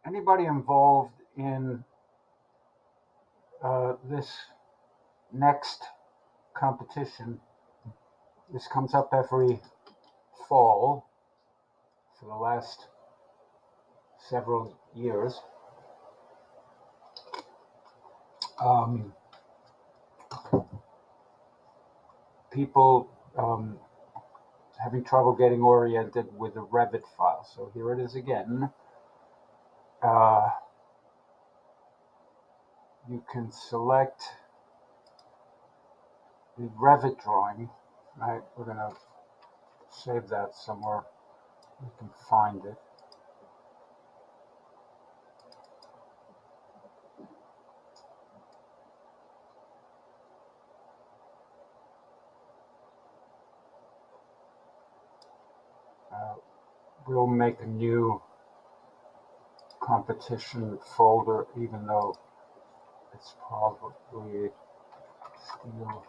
anybody involved in this next competition? This comes up every fall for the last several years. People having trouble getting oriented with the Revit file. So here it is again. You can select the Revit drawing, right? We're going to save that somewhere. You can find it. We'll make a new competition folder, even though it's probably Steelcase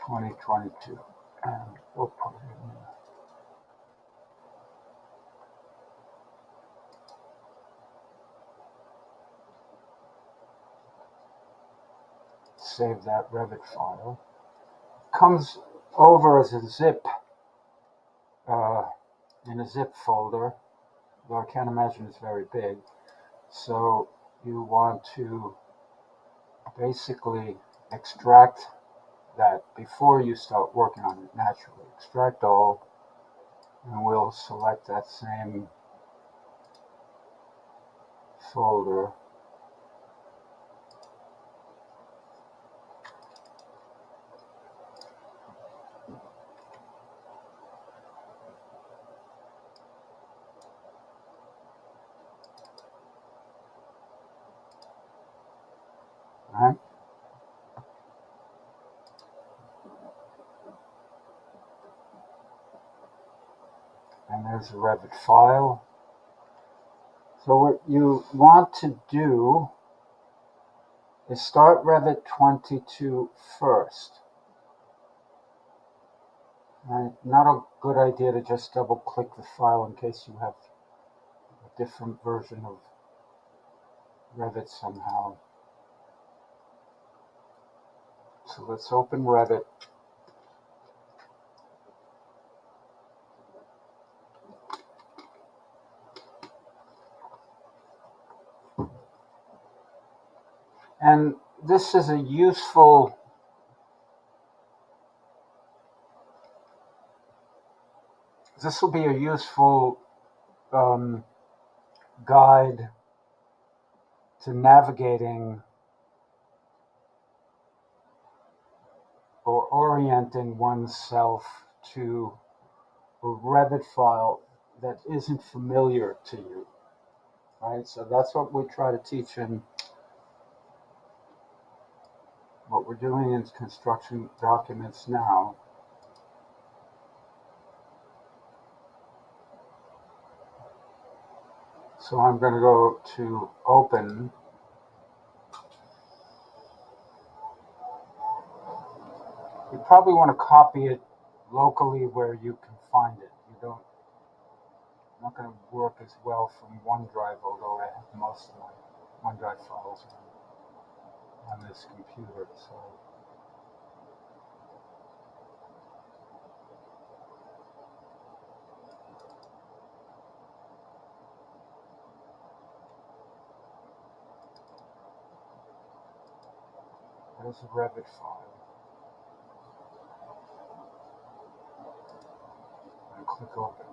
2022, and we'll put it in there. Save that Revit file. Comes over as a zip in a zip folder, though I can't imagine it's very big. So you want to basically extract that before you start working on it naturally. Extract all, and we'll select that same folder. Right? And there's a Revit file. So what you want to do is start Revit 22 first. Right? Not a good idea to just double click the file in case you have a different version of Revit somehow. So let's open Revit. And this is a useful this will be a useful guide to navigating or orienting oneself to a Revit file that isn't familiar to you, right? So that's what we try to teach in what we're doing in construction documents now. So I'm going to go to Open. You probably want to copy it locally where you can find it. Not going to work as well from OneDrive, although I have most of my OneDrive files on this computer. So there's a Revit file. And click Open.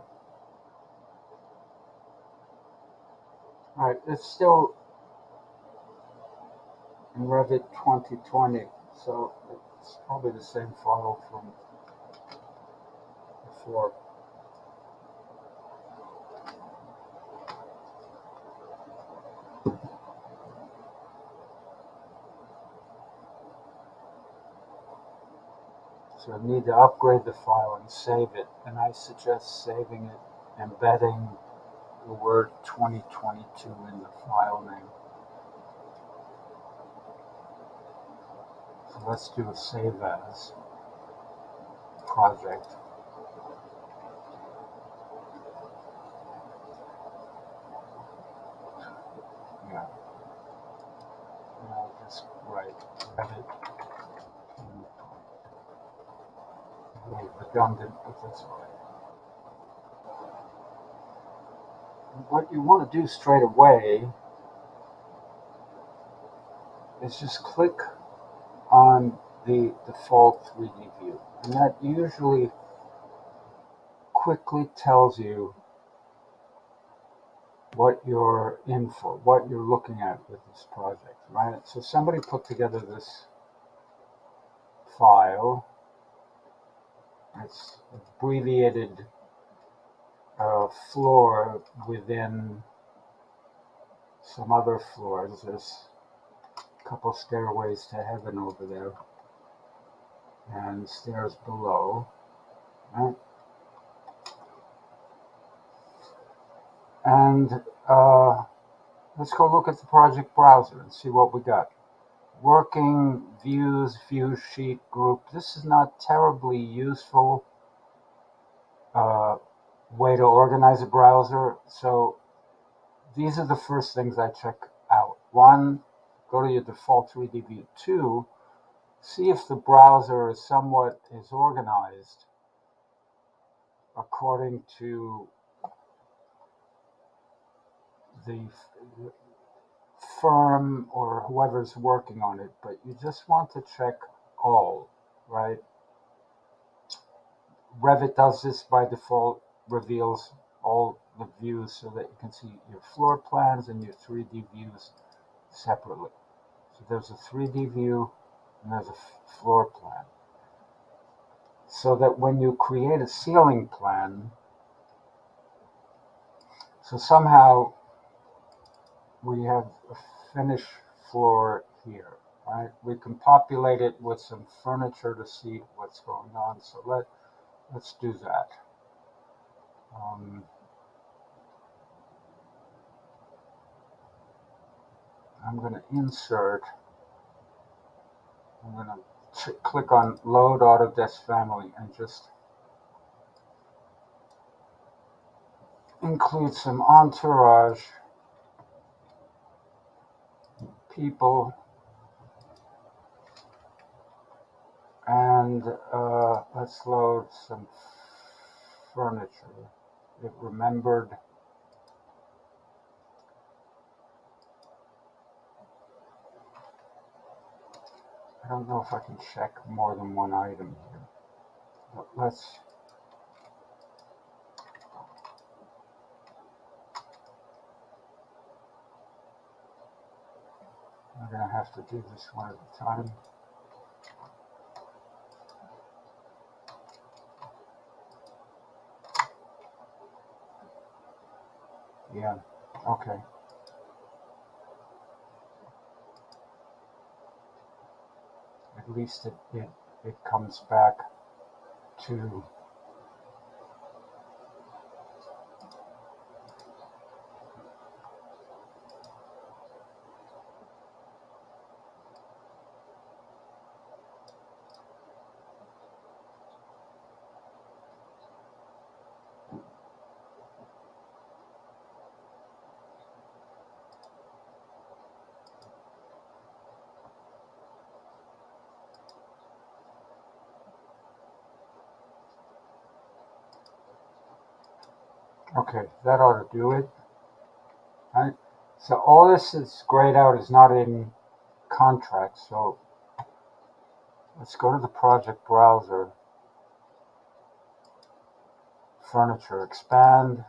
All right, it's still in Revit 2020, so it's probably the same file from before. So I need to upgrade the file and save it, and I suggest saving it, embedding the word 2022 in the file name. So let's do a save as project. right? Revit. A little redundant, but that's all right. What you want to do straight away is just click on the default 3D view, and that usually quickly tells you what you're in for, what you're looking at with this project, right? So somebody put together this file. It's abbreviated floor within some other floors. There's a couple stairways to heaven over there and stairs below, right? And let's go look at the project browser and see what we got. Working views, view sheet group. This is not terribly useful way to organize a browser. So these are the first things I check out. One, go to your default 3D view. Two, see if the browser is somewhat organized according to the firm or whoever's working on it, but you just want to check all, right? Revit does this by default, reveals all the views so that you can see your floor plans and your 3D views separately. So there's a 3D view and there's a floor plan. So that when you create a ceiling plan, so somehow we have a finished floor here, right? We can populate it with some furniture to see what's going on. So let's do that. I'm going to insert. I'm going to click on Load Autodesk Family and just include some entourage people, and let's load some furniture. It remembered. I don't know if I can check more than one item here, but I'm going to have to do this one at a time. Yeah, okay. At least it comes back to okay, that ought to do it. Right? So all this is grayed out is not in contract, so let's go to the project browser, furniture, expand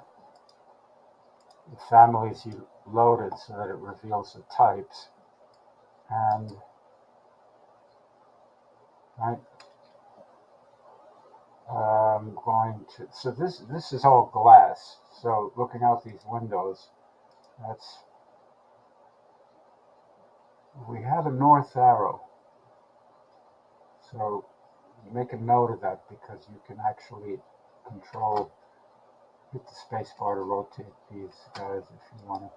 the families you loaded so that it reveals the types, and right, I'm going to, so this is all glass, so looking out these windows, we have a north arrow, so make a note of that because you can actually hit the space bar to rotate these guys if you want to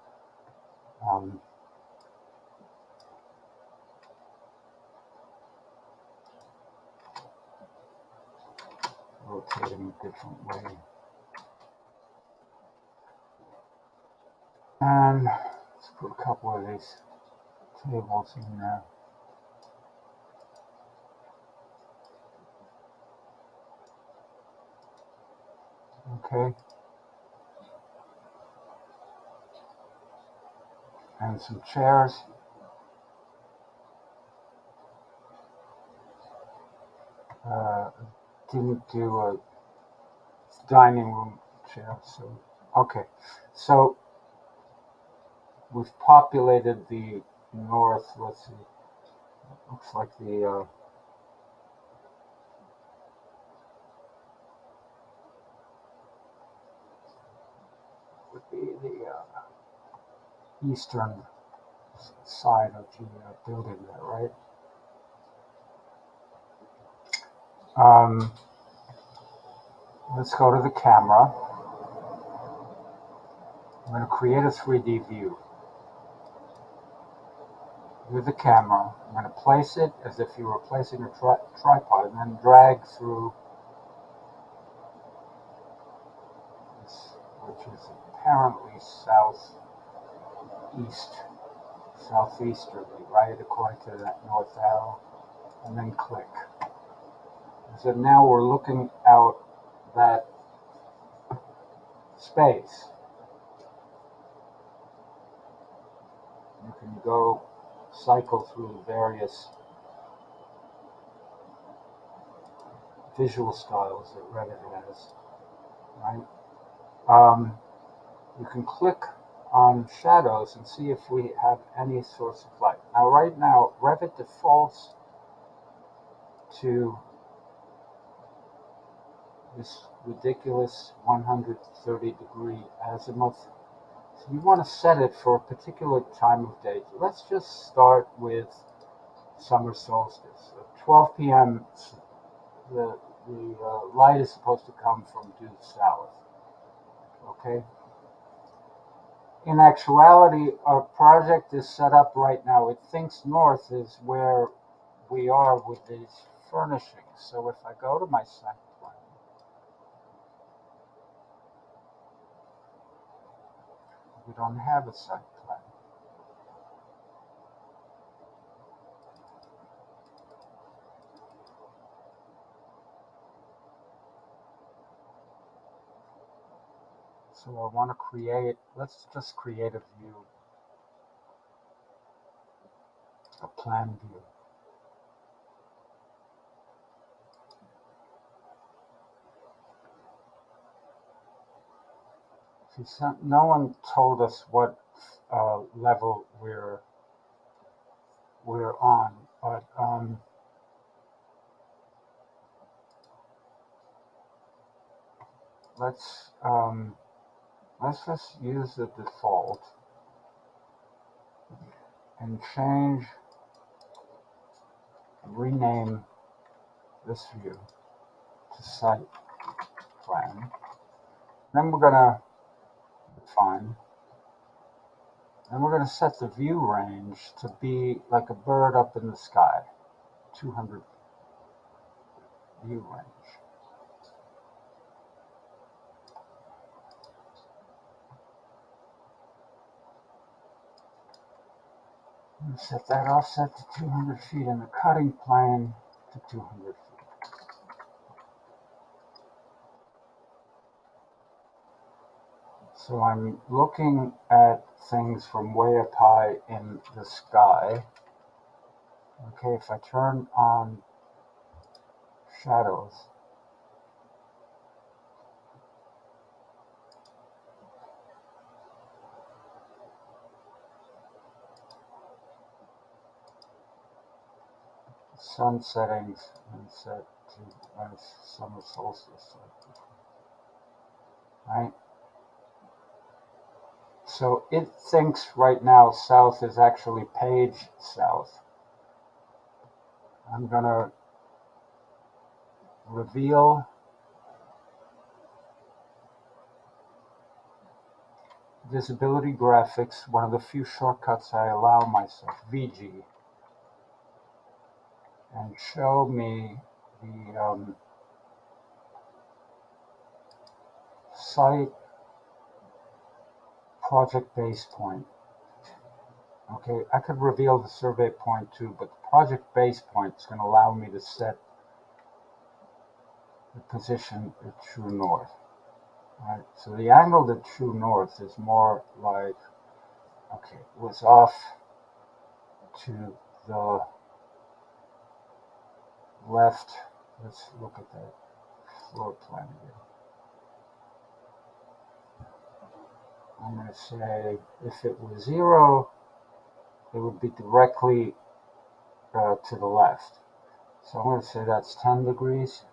rotate them a different way. And let's put a couple of these tables in there. Okay, and some chairs. Didn't do a dining room chair, so okay. So we've populated the north. Let's see. Looks like the would be the eastern side of the building there, right? Um, let's go to the camera. I'm going to create a 3D view with the camera. I'm going to place it as if you were placing a tripod, and then drag through this, which is apparently southeasterly, right, according to that north arrow, and then click. So now we're looking out that space. You can go cycle through various visual styles that Revit has, right? You can click on shadows and see if we have any source of light. Now, right now, Revit defaults to this ridiculous 130-degree azimuth. So you want to set it for a particular time of day. Let's just start with summer solstice. At 12 p.m., the light is supposed to come from due south. Okay? In actuality, our project is set up right now. It thinks north is where we are with these furnishings. So if I go to my site plan, we don't have a site plan. So I want to create, let's just create a view, a plan view. See, no one told us what level we're on, but let's just use the default and rename this view to site plan. Then we're gonna define, and we're gonna set the view range to be like a bird up in the sky, 200 view range. Set that offset to 200 feet and the cutting plane to 200 feet. So I'm looking at things from way up high in the sky. Okay, if I turn on shadows, sun settings, and set to summer solstice. Right? So it thinks right now south is actually page south. I'm going to reveal visibility graphics, one of the few shortcuts I allow myself, VG, and show me the site project base point. Okay, I could reveal the survey point too, but the project base point is going to allow me to set the position at true north. Right? So the angle to true north is more like, okay, it was off to the left. Let's look at that floor plan again. I'm going to say if it was 0, it would be directly to the left. So I'm going to say that's 10 degrees.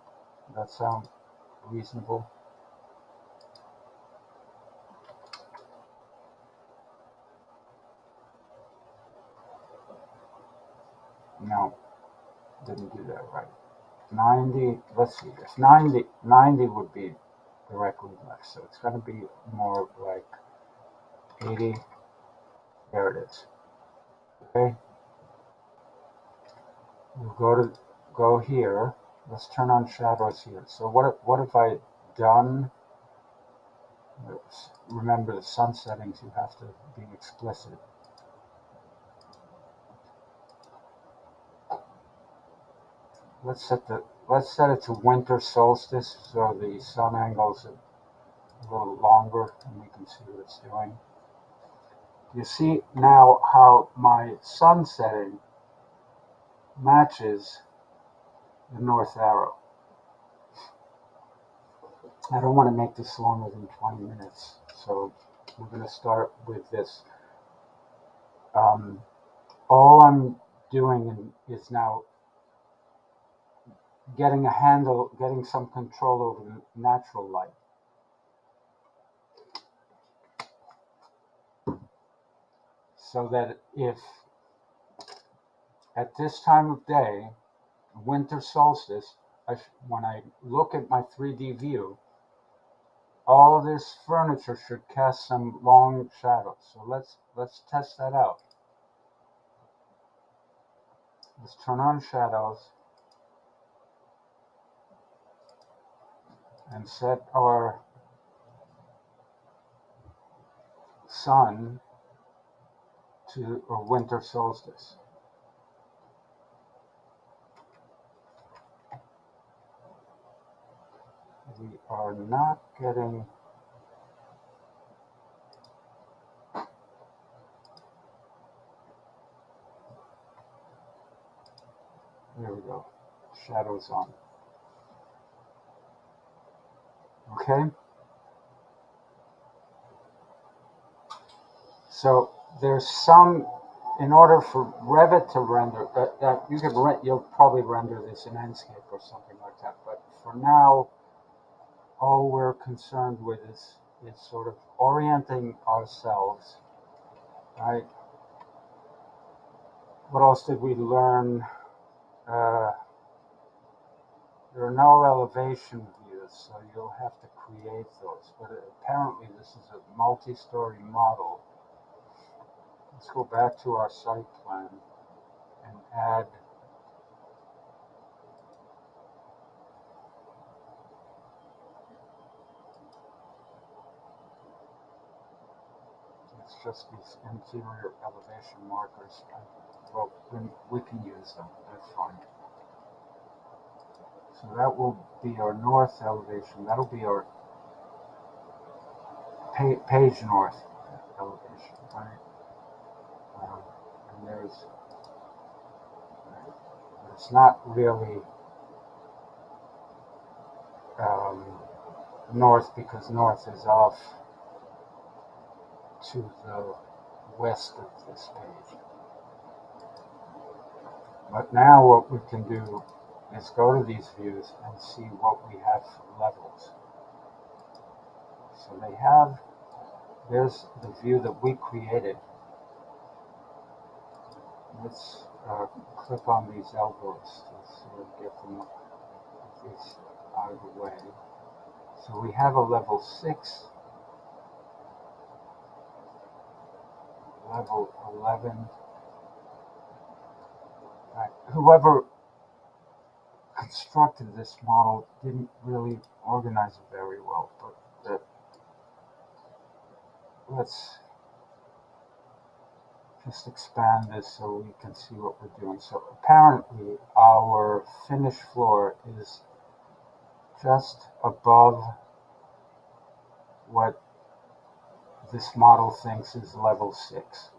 Does that sound reasonable? No, didn't do that right. 90, let's see, if 90 would be directly left. So it's going to be more like 80. There it is. Okay. We'll go here. Let's turn on shadows here. So what have I done? Remember the sun settings, you have to be explicit. Let's set it to winter solstice so the sun angle's a little longer and we can see what it's doing. You see now how my sun setting matches the north arrow. I don't want to make this longer than 20 minutes, so we're going to start with this. All I'm doing is now getting some control over the natural light. So that if at this time of day, winter solstice, when I look at my 3D view, all of this furniture should cast some long shadows. So let's test that out. Let's turn on shadows and set our sun to a winter solstice. We are not getting there we go. Shadows on. Okay. So there's some, in order for Revit to render, that you could you'll probably render this in Enscape or something like that. But for now, all we're concerned with is sort of orienting ourselves, right? What else did we learn? There are no elevation views, so you'll have to create those. But apparently this is a multi-story model. Let's go back to our site plan and add it's just these interior elevation markers. Well, we can use them, that's fine. So that will be our north elevation. That'll be our page north elevation, right? And it's not really um, north because north is off to the west of this page. But now what we can do is go to these views and see what we have for levels. So there's the view that we created. Let's click on these elbows to sort of get these out of the way. So we have a level 6, level 11. Right. Whoever constructed this model didn't really organize it very well, but let's just expand this so we can see what we're doing. So apparently our finished floor is just above what this model thinks is level 6.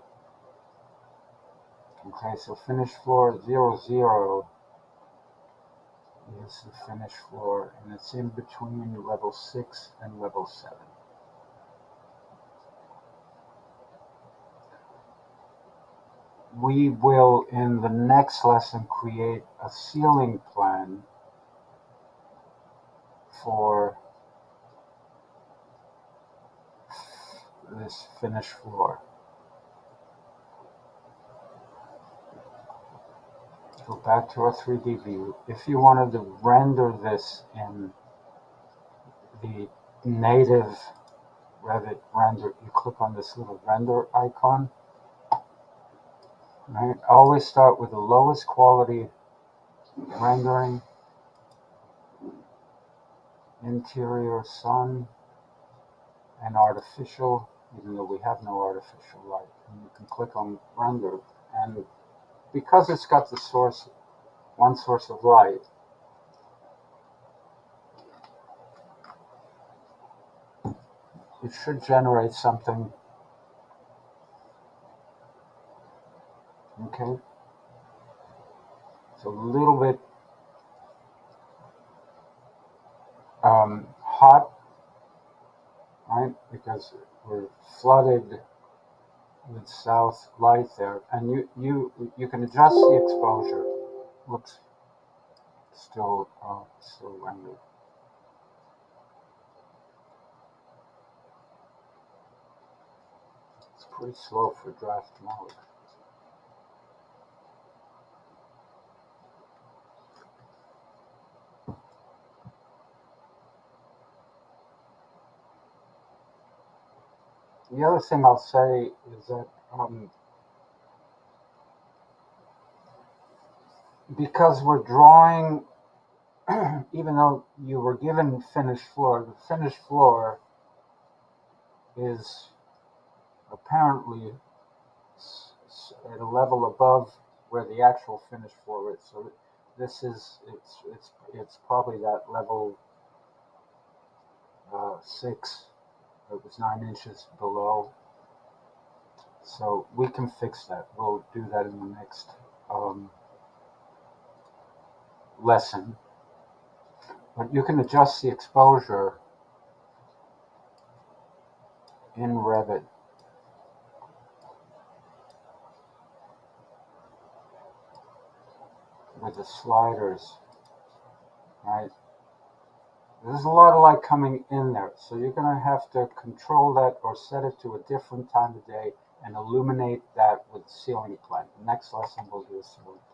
Okay, so finished floor 0, 0 is the finished floor, and it's in between level 6 and level 7. We will, in the next lesson, create a ceiling plan for this finished floor. Go back to our 3D view. If you wanted to render this in the native Revit render, you click on this little render icon. Right? Always start with the lowest quality rendering, interior sun, and artificial, even though we have no artificial light. And you can click on render, and because it's got the source, one source of light, it should generate something. Okay, it's a little bit hot, right? Because we're flooded with south light there, and you can adjust the exposure. Whoops, still rendered. It's pretty slow for draft mode. The other thing I'll say is that because we're drawing, even though you were given finished floor, the finished floor is apparently at a level above where the actual finished floor is. So this is it's probably that level 6. It was 9 inches below. So we can fix that. We'll do that in the next lesson. But you can adjust the exposure in Revit. With the sliders, right? There's a lot of light coming in there, so you're going to have to control that or set it to a different time of day and illuminate that with the ceiling plan. The next lesson we'll do a ceiling plan.